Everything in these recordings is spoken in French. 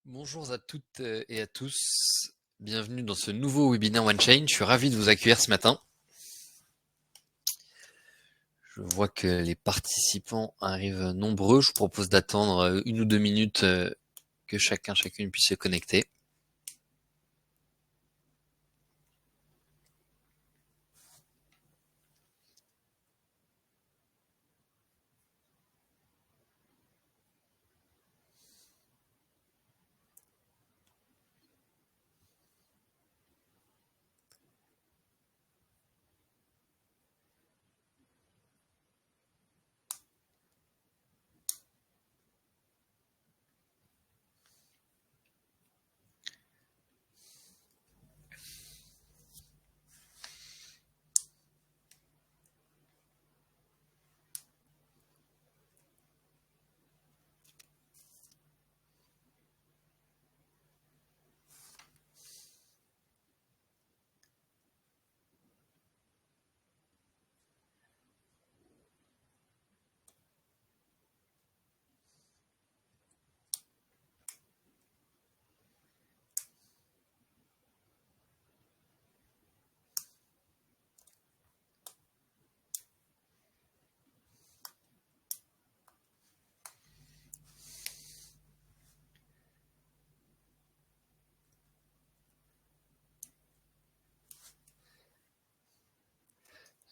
Bonjour à toutes et à tous. Bienvenue dans ce nouveau webinaire OneChain. Je suis ravi de vous accueillir ce matin. Je vois que les participants arrivent nombreux. Je vous propose d'attendre 1 ou 2 minutes que chacune puisse se connecter.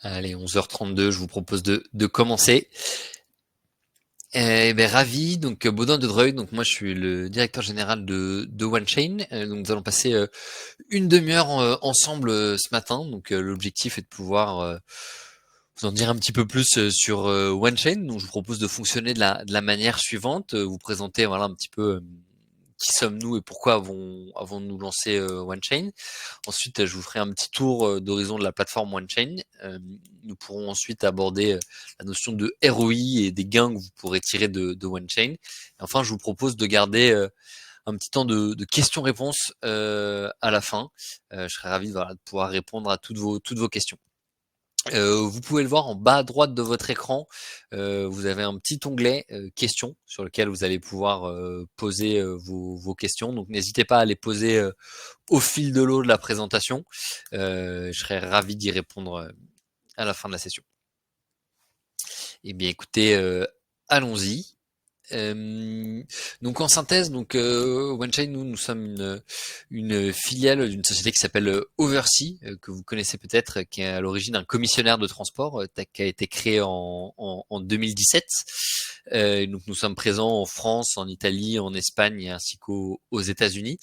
Allez, 11h32, je vous propose de commencer. Ravi, donc Baudouin de Dreuil, donc moi je suis le directeur général de OneChain. Donc nous allons passer une demi-heure ensemble ce matin. Donc l'objectif est de pouvoir vous en dire un petit peu plus sur OneChain. Donc je vous propose de fonctionner de la manière suivante, vous présenter voilà un petit peu qui sommes-nous et pourquoi avons-nous lancé OneChain. Ensuite, je vous ferai un petit tour d'horizon de la plateforme OneChain. Nous pourrons ensuite aborder la notion de ROI et des gains que vous pourrez tirer de OneChain. Et enfin, je vous propose de garder un petit temps de questions-réponses à la fin. Je serai ravi de pouvoir répondre à toutes vos questions. Vous pouvez le voir en bas à droite de votre écran, vous avez un petit onglet questions sur lequel vous allez pouvoir poser vos questions. Donc n'hésitez pas à les poser au fil de l'eau de la présentation. Je serai ravi d'y répondre à la fin de la session. Eh bien écoutez, allons-y. Donc en synthèse, OneChain, nous sommes une filiale d'une société qui s'appelle Oversea, que vous connaissez peut-être, qui est à l'origine un commissionnaire de transport, qui a été créé en 2017. Donc nous sommes présents en France, en Italie, en Espagne ainsi qu'aux États-Unis.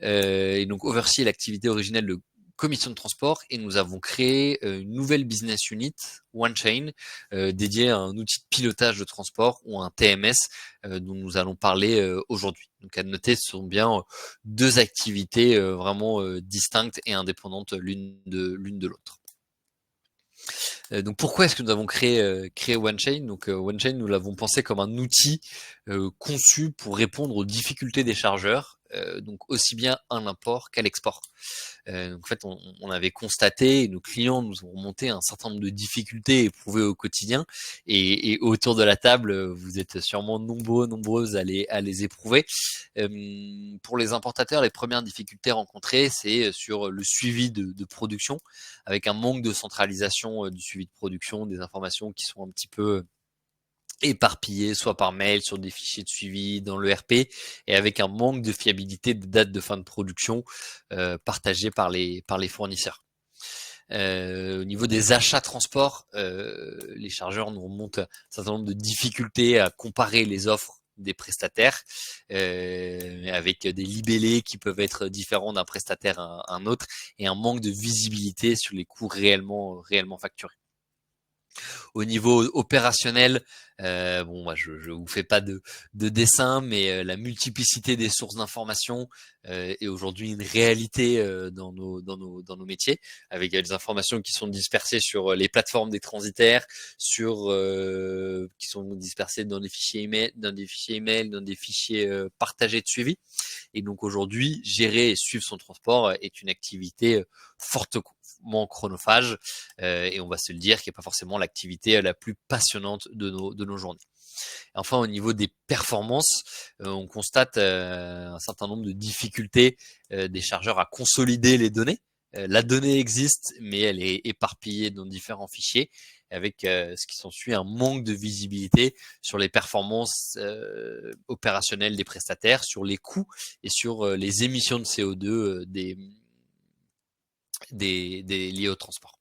Et donc Oversea est l'activité originelle de commission de transport et nous avons créé une nouvelle business unit, OneChain, dédiée à un outil de pilotage de transport ou un TMS dont nous allons parler aujourd'hui. Donc à noter, ce sont bien deux activités vraiment distinctes et indépendantes l'une de l'autre. Donc pourquoi est-ce que nous avons créé OneChain? Donc OneChain, nous l'avons pensé comme un outil conçu pour répondre aux difficultés des chargeurs, donc aussi bien à l'import qu'à l'export. Donc en fait, on avait constaté, et nos clients nous ont remonté un certain nombre de difficultés éprouvées au quotidien, et autour de la table, vous êtes sûrement nombreuses à les éprouver. Pour les importateurs, les premières difficultés rencontrées, c'est sur le suivi de production, avec un manque de centralisation du suivi de production, des informations qui sont un petit peu éparpillées, soit par mail, sur des fichiers de suivi, dans le RP, et avec un manque de fiabilité de date de fin de production partagée par les fournisseurs. Au niveau des achats transport, les chargeurs nous remontent un certain nombre de difficultés à comparer les offres des prestataires, avec des libellés qui peuvent être différents d'un prestataire à un autre, et un manque de visibilité sur les coûts réellement facturés. Au niveau opérationnel, moi je vous fais pas de dessin, mais la multiplicité des sources d'informations est aujourd'hui une réalité dans nos métiers, avec des informations qui sont dispersées sur les plateformes des transitaires, qui sont dispersées dans des fichiers email, dans des fichiers partagés de suivi. Et donc aujourd'hui, gérer et suivre son transport est une activité extrêmement chronophage et on va se le dire, qui n'est pas forcément l'activité la plus passionnante de nos journées. Enfin, au niveau des performances, on constate un certain nombre de difficultés des chargeurs à consolider les données. La donnée existe, mais elle est éparpillée dans différents fichiers, avec ce qui s'ensuit un manque de visibilité sur les performances opérationnelles des prestataires, sur les coûts et sur les émissions de CO2 liées au transport.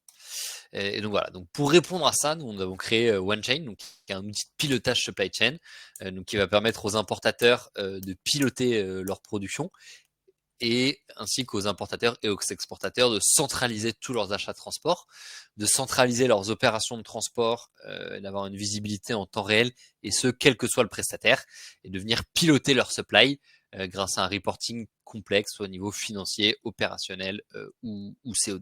Et donc voilà. Donc pour répondre à ça, nous avons créé OneChain, donc qui est un outil de pilotage supply chain, donc qui va permettre aux importateurs de piloter leur production et ainsi qu'aux importateurs et aux exportateurs de centraliser tous leurs achats de transport, de centraliser leurs opérations de transport, d'avoir une visibilité en temps réel et ce quel que soit le prestataire et de venir piloter leur supply grâce à un reporting complexe au niveau financier, opérationnel ou CO2.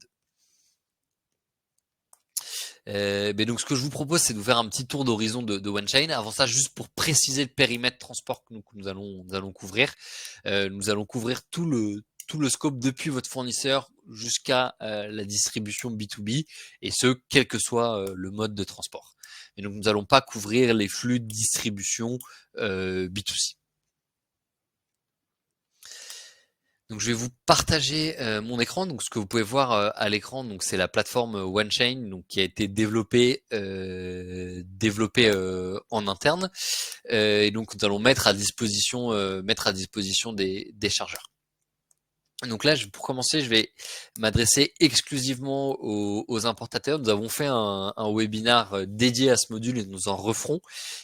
Mais donc ce que je vous propose, c'est de vous faire un petit tour d'horizon de OneChain. Avant ça, juste pour préciser le périmètre transport que nous allons couvrir. Nous allons couvrir tout le scope depuis votre fournisseur jusqu'à la distribution B2B, et ce, quel que soit le mode de transport. Et donc nous n'allons pas couvrir les flux de distribution B2C. Donc je vais vous partager mon écran. Donc ce que vous pouvez voir à l'écran, donc c'est la plateforme OneChain, donc qui a été développée en interne. Et donc nous allons mettre à disposition des chargeurs. Donc là, pour commencer, je vais m'adresser exclusivement aux importateurs. Nous avons fait un webinaire dédié à ce module et nous en referons.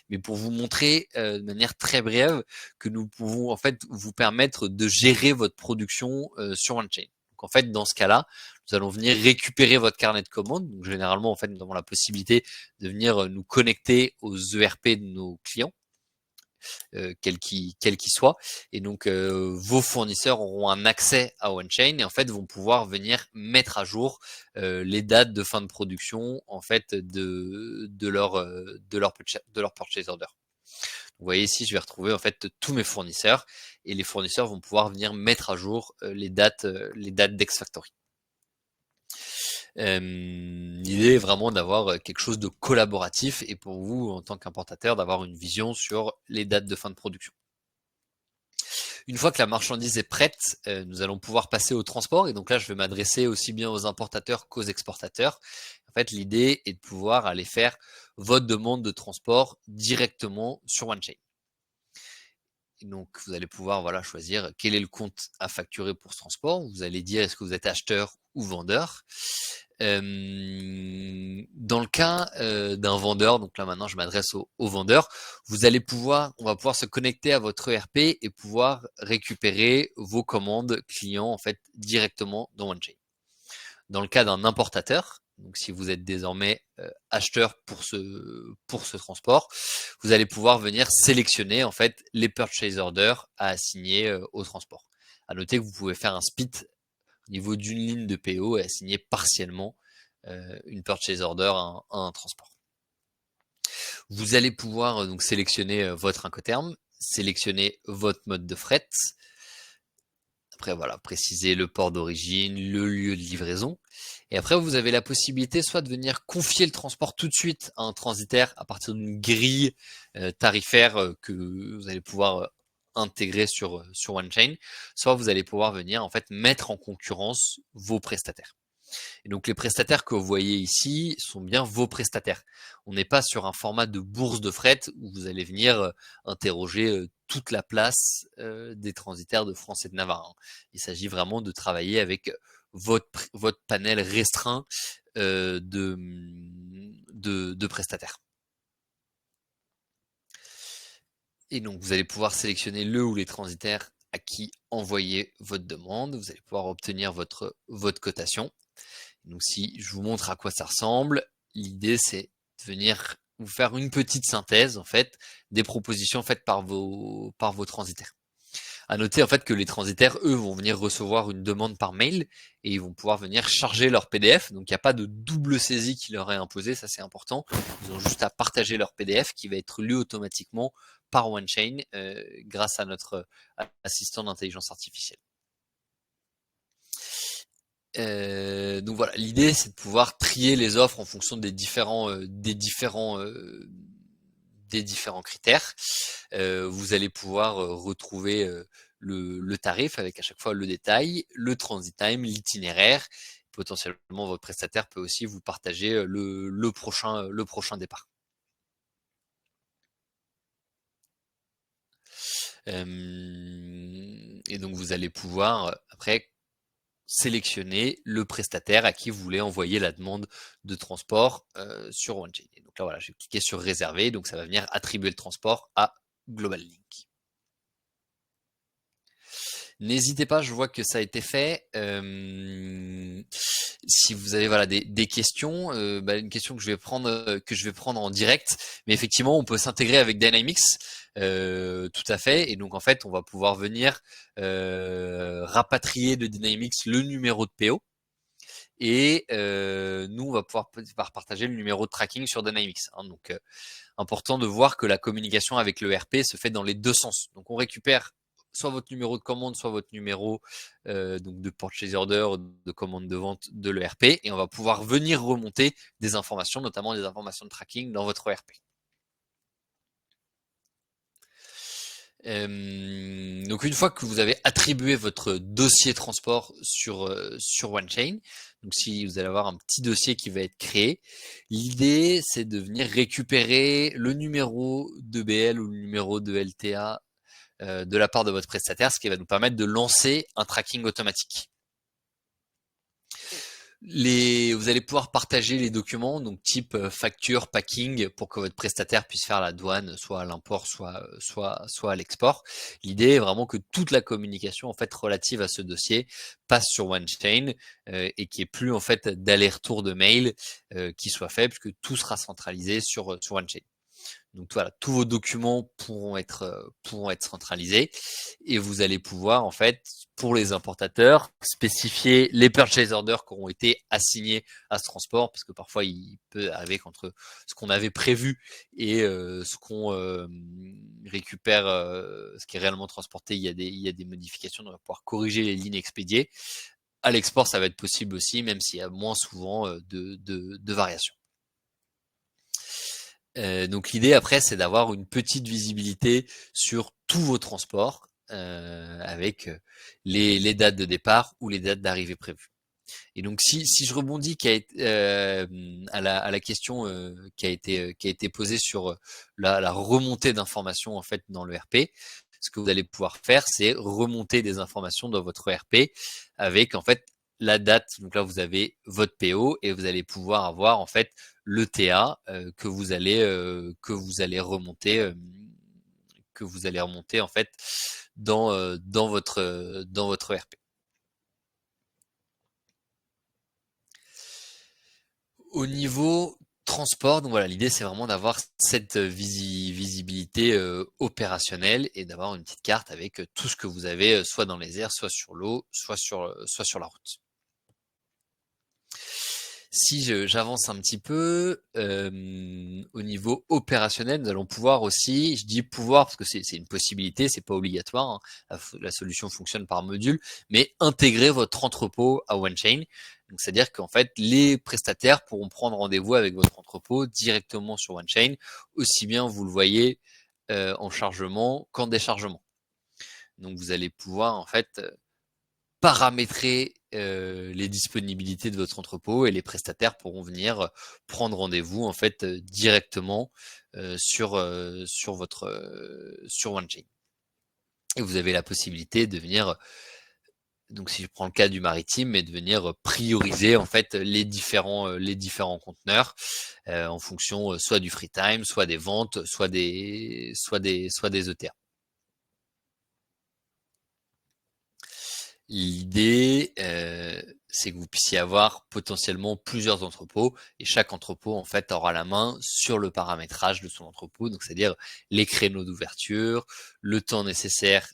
Mais pour vous montrer de manière très brève que nous pouvons en fait vous permettre de gérer votre production sur OneChain. Donc en fait, dans ce cas-là, nous allons venir récupérer votre carnet de commandes. Donc généralement, en fait, nous avons la possibilité de venir nous connecter aux ERP de nos clients. Quel qu'il soit. Et donc, vos fournisseurs auront un accès à OneChain et en fait vont pouvoir venir mettre à jour les dates de fin de production en fait de leur purchase order. Vous voyez ici, je vais retrouver en fait tous mes fournisseurs et les fournisseurs vont pouvoir venir mettre à jour les dates d'X-Factory. L'idée est vraiment d'avoir quelque chose de collaboratif et pour vous, en tant qu'importateur, d'avoir une vision sur les dates de fin de production. Une fois que la marchandise est prête, nous allons pouvoir passer au transport. Et donc là, je vais m'adresser aussi bien aux importateurs qu'aux exportateurs. En fait, l'idée est de pouvoir aller faire votre demande de transport directement sur OneChain. Et donc, vous allez pouvoir choisir quel est le compte à facturer pour ce transport. Vous allez dire est-ce que vous êtes acheteur ou vendeur. Dans le cas d'un vendeur, donc là maintenant je m'adresse au vendeur, on va pouvoir se connecter à votre ERP et pouvoir récupérer vos commandes clients en fait directement dans OneChain. Dans le cas d'un importateur, donc si vous êtes désormais acheteur pour ce transport, vous allez pouvoir venir sélectionner en fait les purchase orders à assigner au transport. À noter que vous pouvez faire un split au niveau d'une ligne de PO et assigner partiellement une purchase order à un transport. Vous allez pouvoir donc sélectionner votre Incoterm, sélectionner votre mode de fret. Après voilà, préciser le port d'origine, le lieu de livraison. Et après vous avez la possibilité soit de venir confier le transport tout de suite à un transitaire à partir d'une grille tarifaire que vous allez pouvoir intégrer sur OneChain, soit vous allez pouvoir venir en fait mettre en concurrence vos prestataires. Et donc les prestataires que vous voyez ici sont bien vos prestataires. On n'est pas sur un format de bourse de fret où vous allez venir interroger toute la place des transitaires de France et de Navarre. Il s'agit vraiment de travailler avec votre panel restreint de prestataires. Et donc vous allez pouvoir sélectionner le ou les transitaires à qui envoyer votre demande. Vous allez pouvoir obtenir votre cotation. Donc si je vous montre à quoi ça ressemble, l'idée c'est de venir vous faire une petite synthèse en fait des propositions faites par vos transitaires. À noter en fait que les transitaires, eux, vont venir recevoir une demande par mail et ils vont pouvoir venir charger leur PDF. Donc il n'y a pas de double saisie qui leur est imposée, ça c'est important. Ils ont juste à partager leur PDF qui va être lu automatiquement par OneChain grâce à notre assistant d'intelligence artificielle. Donc voilà, l'idée c'est de pouvoir trier les offres en fonction des différents critères. Vous allez pouvoir retrouver le tarif avec à chaque fois le détail, le transit time, l'itinéraire. Potentiellement, votre prestataire peut aussi vous partager le prochain départ. Et donc vous allez pouvoir après sélectionner le prestataire à qui vous voulez envoyer la demande de transport sur OneChain. Et donc là voilà, je vais cliquer sur réserver, donc ça va venir attribuer le transport à Global Link. N'hésitez pas, je vois que ça a été fait. Si vous avez voilà des questions, une question que je vais prendre en direct, mais effectivement on peut s'intégrer avec Dynamics, tout à fait. Et donc en fait on va pouvoir venir rapatrier de Dynamics le numéro de PO. Et nous, on va pouvoir partager le numéro de tracking sur Dynamics. Donc, important de voir que la communication avec le RP se fait dans les deux sens. Donc, on récupère soit votre numéro de commande, soit votre numéro donc de purchase order, de commande de vente de l'ERP, et on va pouvoir venir remonter des informations, notamment des informations de tracking dans votre ERP. Donc une fois que vous avez attribué votre dossier transport sur OneChain, donc si vous allez avoir un petit dossier qui va être créé, l'idée c'est de venir récupérer le numéro de BL ou le numéro de LTA de la part de votre prestataire, ce qui va nous permettre de lancer un tracking automatique. Vous allez pouvoir partager les documents, donc type facture, packing, pour que votre prestataire puisse faire la douane, soit à l'import, soit à l'export. L'idée est vraiment que toute la communication en fait relative à ce dossier passe sur OneChain et qu'il n'y ait plus en fait d'aller-retour de mail qui soit fait, puisque tout sera centralisé sur OneChain. Donc voilà, tous vos documents pourront être centralisés et vous allez pouvoir en fait pour les importateurs spécifier les purchase orders qui auront été assignés à ce transport, parce que parfois il peut arriver qu'entre ce qu'on avait prévu et ce qu'on récupère, ce qui est réellement transporté, il y a des modifications. Donc on va pouvoir corriger les lignes expédiées. À l'export, ça va être possible aussi, même s'il y a moins souvent de variations. Donc l'idée après, c'est d'avoir une petite visibilité sur tous vos transports avec les dates de départ ou les dates d'arrivée prévues. Et donc si je rebondis à la question qui a été posée sur la remontée d'informations en fait dans le RP, ce que vous allez pouvoir faire, c'est remonter des informations dans votre RP avec en fait la date. Donc là, vous avez votre PO et vous allez pouvoir avoir en fait le TA que vous allez remonter en fait dans votre RP. Au niveau transport, donc voilà, l'idée c'est vraiment d'avoir cette visibilité opérationnelle et d'avoir une petite carte avec tout ce que vous avez soit dans les airs, soit sur l'eau, soit sur la route. Si j'avance un petit peu, au niveau opérationnel, nous allons pouvoir aussi, je dis pouvoir parce que c'est une possibilité, c'est pas obligatoire, hein, la solution fonctionne par module, mais intégrer votre entrepôt à OneChain. Donc c'est-à-dire qu'en fait, les prestataires pourront prendre rendez-vous avec votre entrepôt directement sur OneChain, aussi bien vous le voyez en chargement qu'en déchargement. Donc vous allez pouvoir en fait paramétrer les disponibilités de votre entrepôt et les prestataires pourront venir prendre rendez-vous en fait directement sur OneChain. Et vous avez la possibilité de venir, donc si je prends le cas du maritime, mais de venir prioriser en fait les différents conteneurs en fonction soit du free time, soit des ventes, soit des ETA. L'idée, c'est que vous puissiez avoir potentiellement plusieurs entrepôts et chaque entrepôt en fait aura la main sur le paramétrage de son entrepôt, donc c'est-à-dire les créneaux d'ouverture, le temps nécessaire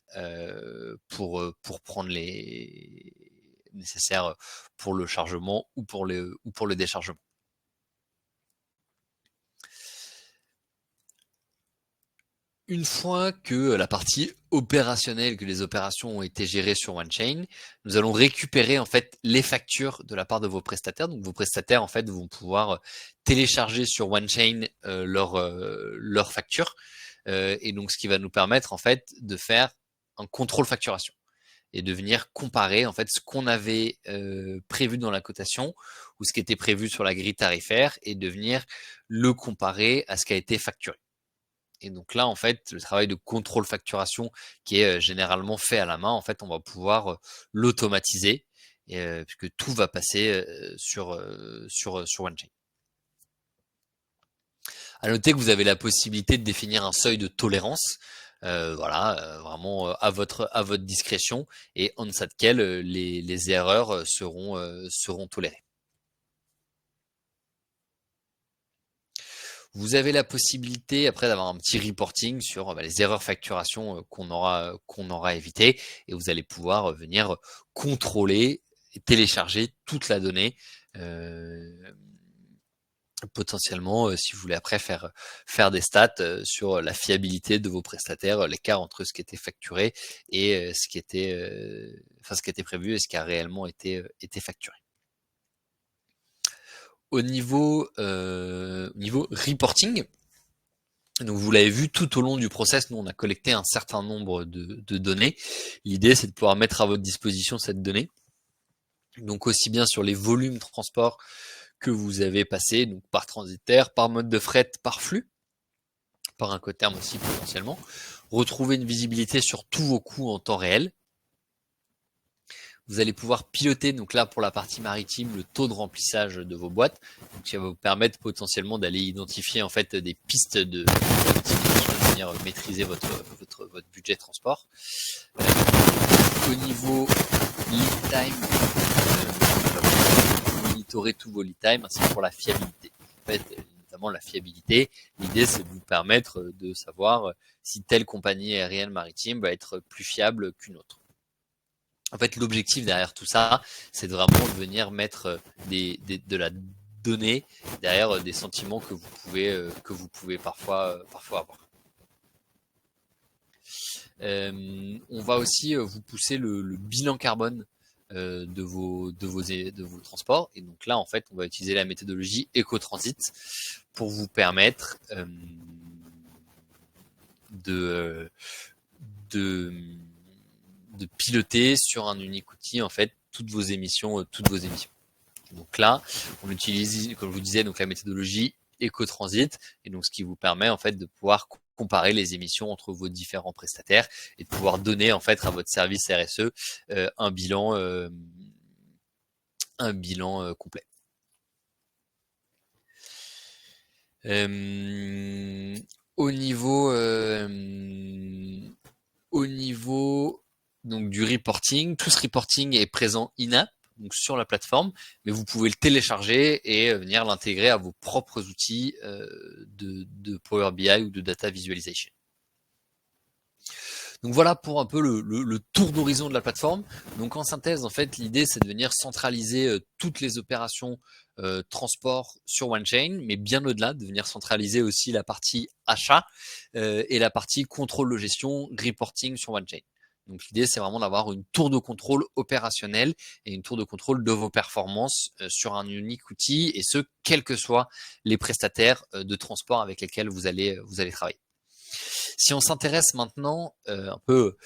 pour prendre les nécessaires pour le chargement ou pour le déchargement. une fois que la partie opérationnelle, que les opérations ont été gérées sur OneChain, nous allons récupérer en fait les factures de la part de vos prestataires. Donc vos prestataires en fait vont pouvoir télécharger sur OneChain leurs factures. Et donc ce qui va nous permettre en fait de faire un contrôle facturation et de venir comparer en fait ce qu'on avait prévu dans la cotation ou ce qui était prévu sur la grille tarifaire et de venir le comparer à ce qui a été facturé. Et donc là, en fait, le travail de contrôle facturation qui est généralement fait à la main, en fait, on va pouvoir l'automatiser puisque tout va passer sur OneChain. À noter que vous avez la possibilité de définir un seuil de tolérance, vraiment à votre discrétion et en deçà de quel les erreurs seront tolérées. Vous avez la possibilité après d'avoir un petit reporting sur les erreurs facturation qu'on aura évitées et vous allez pouvoir venir contrôler et télécharger toute la donnée potentiellement si vous voulez après faire des stats sur la fiabilité de vos prestataires, l'écart entre ce qui était facturé et ce qui était prévu et ce qui a réellement été facturé. Au niveau reporting, donc vous l'avez vu tout au long du process, nous on a collecté un certain nombre de données. L'idée c'est de pouvoir mettre à votre disposition cette donnée. Donc aussi bien sur les volumes transport que vous avez passé, donc par transitaire, par mode de fret, par flux, par Incoterm aussi potentiellement. Retrouver une visibilité sur tous vos coûts en temps réel. Vous allez pouvoir piloter, donc là pour la partie maritime, le taux de remplissage de vos boîtes. Donc ça va vous permettre potentiellement d'aller identifier en fait des pistes d'optimisation de manière à maîtriser votre budget transport. Au niveau lead time, monitorer tous vos lead time ainsi que pour la fiabilité. En fait, notamment la fiabilité, l'idée c'est de vous permettre de savoir si telle compagnie aérienne maritime va être plus fiable qu'une autre. En fait, l'objectif derrière tout ça, c'est de vraiment venir mettre de la donnée derrière des sentiments que vous pouvez parfois avoir. On va aussi vous pousser le bilan carbone de vos transports. Et donc là, en fait, on va utiliser la méthodologie Ecotransit pour vous permettre de piloter sur un unique outil en fait toutes vos émissions. Donc là, on utilise, comme je vous disais, donc la méthodologie Ecotransit et donc ce qui vous permet en fait de pouvoir comparer les émissions entre vos différents prestataires et de pouvoir donner en fait à votre service RSE un bilan complet. Au niveau donc du reporting, tout ce reporting est présent in-app, donc sur la plateforme, mais vous pouvez le télécharger et venir l'intégrer à vos propres outils de Power BI ou de Data Visualization. Donc voilà pour un peu le tour d'horizon de la plateforme. Donc en synthèse, en fait, l'idée c'est de venir centraliser toutes les opérations transport sur OneChain, mais bien au-delà, de venir centraliser aussi la partie achat et la partie contrôle de gestion, reporting sur OneChain. Donc l'idée c'est vraiment d'avoir une tour de contrôle opérationnelle et une tour de contrôle de vos performances sur un unique outil, et ce, quels que soient les prestataires de transport avec lesquels vous allez travailler. Si on s'intéresse maintenant un peu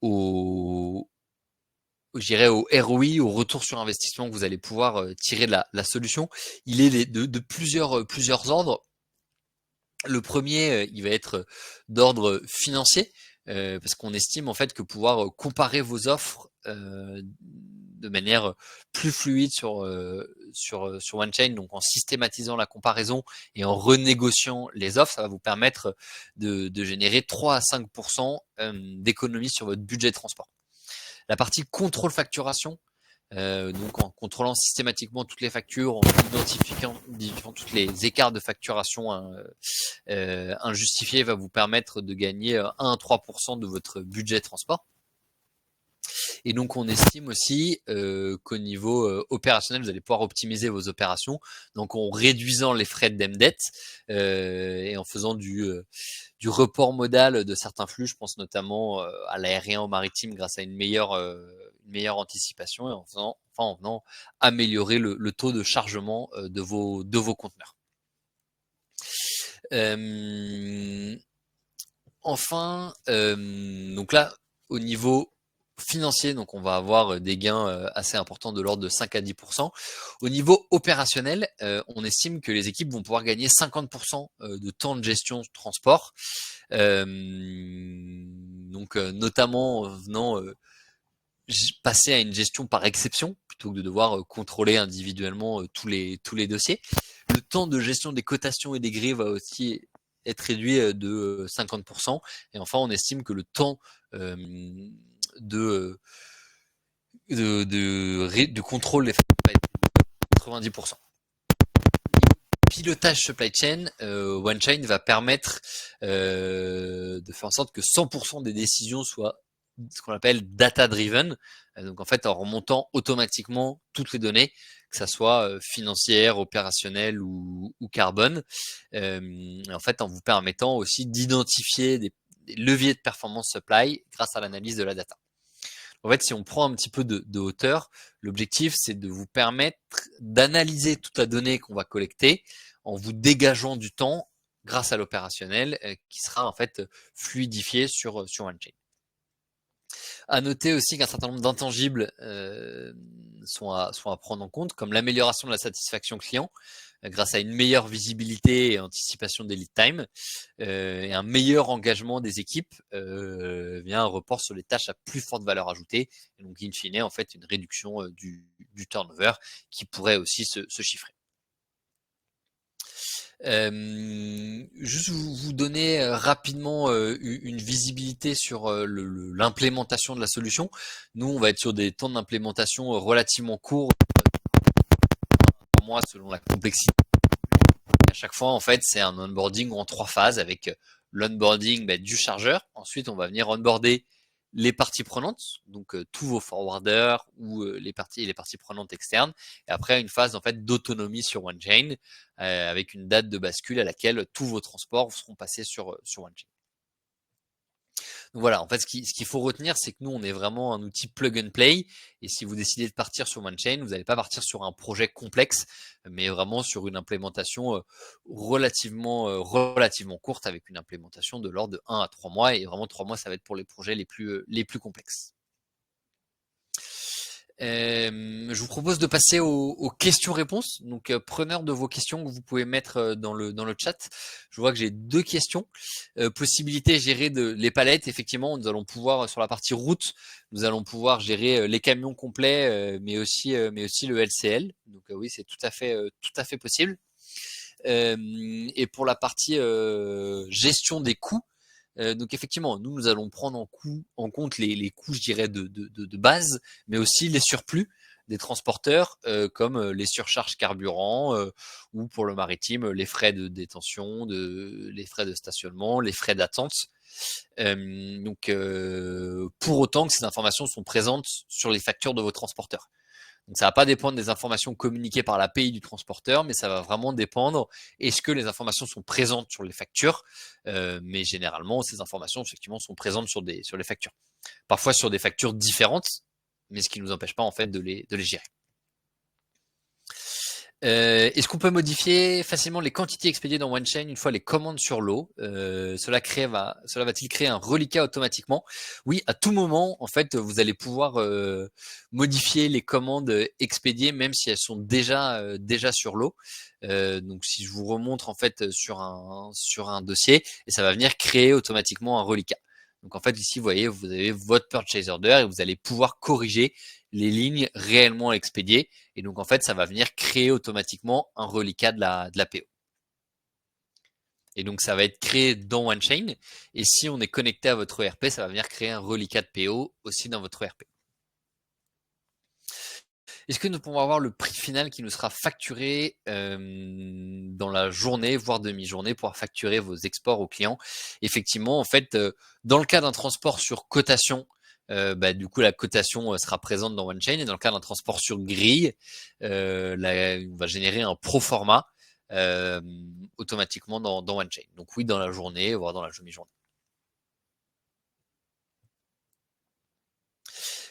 au ROI, au retour sur investissement que vous allez pouvoir tirer de la solution, il est de plusieurs ordres. Le premier, il va être d'ordre financier, parce qu'on estime en fait que pouvoir comparer vos offres de manière plus fluide sur OneChain, donc en systématisant la comparaison et en renégociant les offres, ça va vous permettre de générer 3 à 5% d'économie sur votre budget de transport. La partie contrôle facturation, donc en contrôlant systématiquement toutes les factures, en identifiant tous les écarts de facturation injustifiés, va vous permettre de gagner 1 à 3% de votre budget transport. Et donc on estime aussi qu'au niveau opérationnel, vous allez pouvoir optimiser vos opérations, donc en réduisant les frais d'MDET et en faisant du report modal de certains flux. Je pense notamment à l'aérien, au maritime, grâce à une meilleure anticipation, et en venant améliorer le taux de chargement de vos conteneurs. Enfin, donc là, au niveau financier, donc on va avoir des gains assez importants de l'ordre de 5 à 10%. Au niveau opérationnel, on estime que les équipes vont pouvoir gagner 50% de temps de gestion de transport, donc notamment en venant passer à une gestion par exception plutôt que de devoir contrôler individuellement tous les dossiers. Le temps de gestion des cotations et des grilles va aussi être réduit de 50%. Et enfin, on estime que le temps de contrôle des va être 90%. Pilotage supply chain, OneChain va permettre de faire en sorte que 100% des décisions soient ce qu'on appelle data driven. Donc en fait, en remontant automatiquement toutes les données, que ça soit financière, opérationnelle ou carbone, en fait en vous permettant aussi d'identifier des leviers de performance supply grâce à l'analyse de la data. En fait, si on prend un petit peu de hauteur, l'objectif, c'est de vous permettre d'analyser toute la donnée qu'on va collecter en vous dégageant du temps grâce à l'opérationnel qui sera en fait fluidifié sur OneChain. À noter aussi qu'un certain nombre d'intangibles sont à prendre en compte, comme l'amélioration de la satisfaction client grâce à une meilleure visibilité et anticipation des lead time et un meilleur engagement des équipes via un report sur les tâches à plus forte valeur ajoutée, et donc in fine en fait une réduction du turnover qui pourrait aussi se chiffrer. Juste vous donner rapidement une visibilité sur l'implémentation de la solution. Nous, on va être sur des temps d'implémentation relativement courts, pour moi, selon la complexité. Et à chaque fois, en fait, c'est un onboarding en 3 phases avec l'onboarding du chargeur. Ensuite, on va venir onboarder les parties prenantes, donc tous vos forwarders ou les parties prenantes externes. Et après, une phase en fait d'autonomie sur OneChain avec une date de bascule à laquelle tous vos transports seront passés sur OneChain. Donc voilà, en fait, ce qu'il faut retenir, c'est que nous, on est vraiment un outil plug and play. Et si vous décidez de partir sur OneChain, vous n'allez pas partir sur un projet complexe, mais vraiment sur une implémentation relativement courte, avec une implémentation de l'ordre de 1 à 3 mois. Et vraiment, 3 mois, ça va être pour les projets les plus complexes. Je vous propose de passer aux questions-réponses. Donc, preneur de vos questions que vous pouvez mettre dans le chat. Je vois que j'ai 2 questions. Possibilité gérer les palettes. Effectivement, nous allons pouvoir, sur la partie route, nous allons pouvoir gérer les camions complets, mais aussi le LCL. Donc, oui, c'est tout à fait possible. Et pour la partie gestion des coûts, donc effectivement, nous allons prendre en compte les coûts, je dirais, de base, mais aussi les surplus des transporteurs, comme les surcharges carburant ou pour le maritime, les frais de détention, les frais de stationnement, les frais d'attente. Donc, pour autant que ces informations sont présentes sur les factures de vos transporteurs. Donc ça va pas dépendre des informations communiquées par l'API du transporteur, mais ça va vraiment dépendre est-ce que les informations sont présentes sur les factures, mais généralement ces informations effectivement sont présentes sur les factures. Parfois sur des factures différentes, mais ce qui ne nous empêche pas en fait de les gérer. Est-ce qu'on peut modifier facilement les quantités expédiées dans OneChain une fois les commandes sur l'eau? Cela va-t-il créer un reliquat automatiquement? Oui, à tout moment, en fait, vous allez pouvoir modifier les commandes expédiées, même si elles sont déjà sur l'eau. Donc, si je vous remontre en fait sur un dossier, et ça va venir créer automatiquement un reliquat. Donc en fait, ici, vous voyez, vous avez votre purchase order et vous allez pouvoir corriger les lignes réellement expédiées. Et donc, en fait, ça va venir créer automatiquement un reliquat de la PO. Et donc, ça va être créé dans OneChain. Et si on est connecté à votre ERP, ça va venir créer un reliquat de PO aussi dans votre ERP. Est-ce que nous pouvons avoir le prix final qui nous sera facturé dans la journée, voire demi-journée, pour facturer vos exports aux clients? Effectivement, en fait, dans le cas d'un transport sur cotation, du coup la cotation sera présente dans OneChain, et dans le cas d'un transport sur grille, on va générer un proforma automatiquement dans OneChain. Donc oui, dans la journée, voire dans la demi-journée.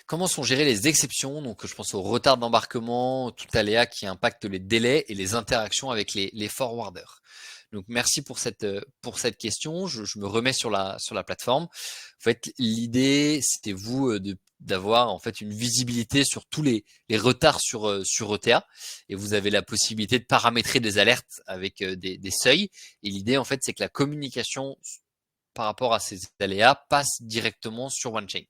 Comment sont gérées les exceptions? Donc, je pense au retard d'embarquement, tout aléa qui impacte les délais et les interactions avec les forwarders. Donc, merci pour cette question. Je me remets sur la plateforme. En fait, l'idée, c'était d'avoir en fait une visibilité sur tous les retards sur ETA, et vous avez la possibilité de paramétrer des alertes avec des seuils. Et l'idée, en fait, c'est que la communication par rapport à ces aléas passe directement sur OneChain.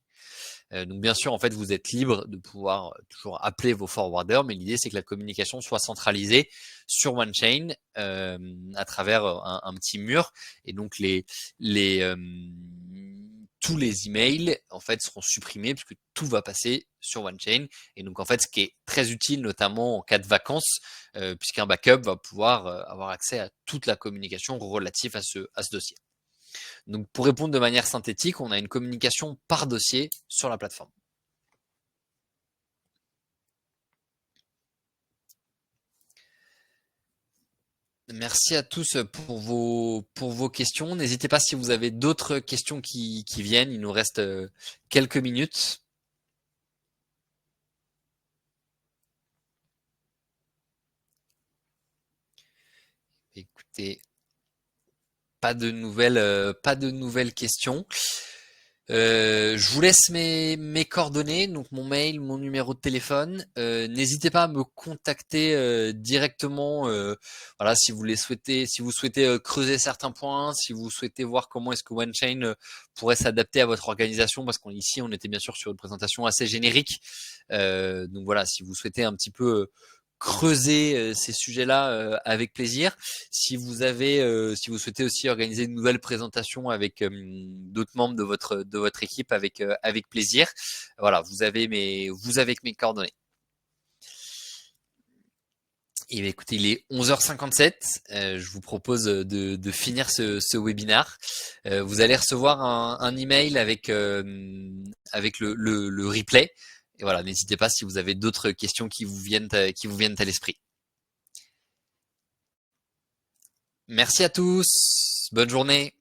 Donc bien sûr, en fait, vous êtes libre de pouvoir toujours appeler vos forwarders, mais l'idée c'est que la communication soit centralisée sur OneChain à travers un petit mur, et donc les tous les emails en fait seront supprimés puisque tout va passer sur OneChain. Et donc en fait, ce qui est très utile notamment en cas de vacances, puisqu'un backup va pouvoir avoir accès à toute la communication relative à ce dossier. Donc pour répondre de manière synthétique, on a une communication par dossier sur la plateforme. Merci à tous pour vos questions. N'hésitez pas si vous avez d'autres questions qui viennent. Il nous reste quelques minutes. Écoutez, pas de nouvelles questions. Je vous laisse mes coordonnées, donc mon mail, mon numéro de téléphone. N'hésitez pas à me contacter directement. Voilà, si vous souhaitez creuser certains points, si vous souhaitez voir comment est-ce que OneChain pourrait s'adapter à votre organisation, parce qu'ici on était bien sûr sur une présentation assez générique. Donc voilà, si vous souhaitez un petit peu creuser ces sujets-là avec plaisir. Si vous souhaitez aussi organiser une nouvelle présentation avec d'autres membres de votre équipe, avec plaisir. Voilà, vous avez mes coordonnées. Et bien, écoutez, il est 11h57. Je vous propose de finir ce webinaire. Vous allez recevoir un email avec le replay. Et voilà, n'hésitez pas si vous avez d'autres questions qui vous viennent à l'esprit. Merci à tous. Bonne journée.